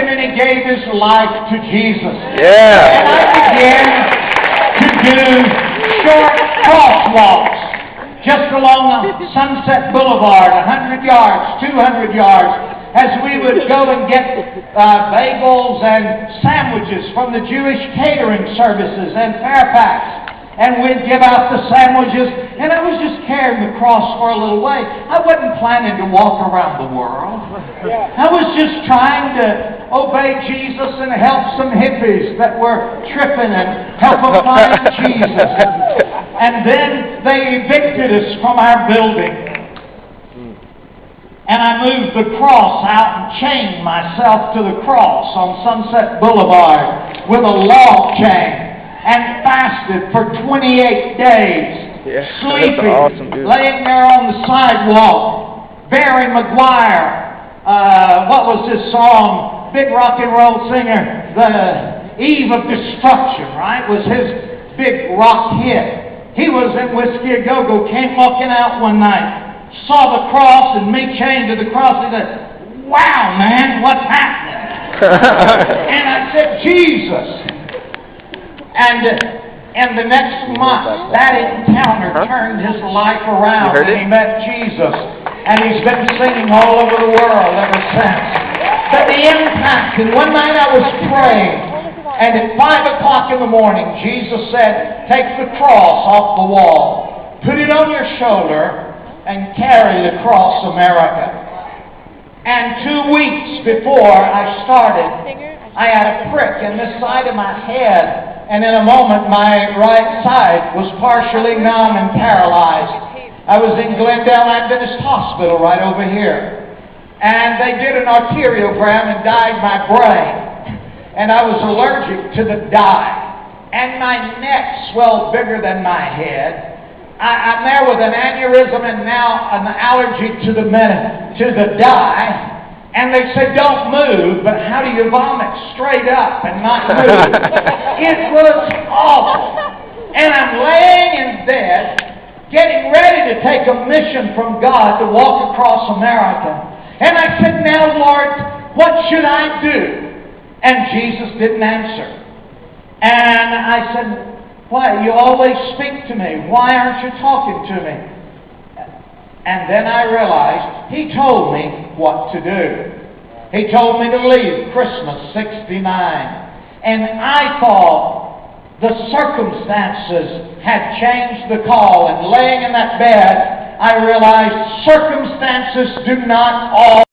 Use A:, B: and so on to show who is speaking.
A: Him and he gave his life to Jesus.
B: Yeah.
A: And I began to do short crosswalks just along Sunset Boulevard, 100 yards, 200 yards, as we would go and get bagels and sandwiches from the Jewish catering services in Fairfax. And we'd give out the sandwiches, and I was just carrying the cross for a little way. I wasn't planning to walk around the world. I was just trying to obey Jesus and help some hippies that were tripping and help them find Jesus. And then they evicted us from our building. And I moved the cross out and chained myself to the cross on Sunset Boulevard with a log chain. And fasted for 28 days, sleeping,
B: awesome,
A: laying there on the sidewalk. Barry McGuire, what was his song? Big rock and roll singer, The Eve of Destruction, right? Was his big rock hit. He was in Whiskey A Go-Go, came walking out one night, saw the cross and me chained to the cross. He said, "Wow, man, what's happening?" And I said, "Jesus." And the next month, that encounter turned his life around, and he met Jesus. And he's been singing all over the world ever since. But the impact, and one night I was praying, and at 5 o'clock in the morning, Jesus said, "Take the cross off the wall, put it on your shoulder, and carry the cross, America." And 2 weeks before I started, I had a prick in this side of my head. And in a moment, my right side was partially numb and paralyzed. I was in Glendale Adventist Hospital right over here. And they did an arteriogram and dyed my brain. And I was allergic to the dye. And my neck swelled bigger than my head. I'm there with an aneurysm and now an allergy to the dye. And they said, "Don't move," but how do you vomit straight up and not move? It was awful. And I'm laying in bed, getting ready to take a mission from God to walk across America. And I said, "Now, Lord, what should I do?" And Jesus didn't answer. And I said, "Why, you always speak to me. Why aren't you talking to me?" And then I realized He told me what to do. He told me to leave Christmas '69. And I thought the circumstances had changed the call. And laying in that bed, I realized circumstances do not all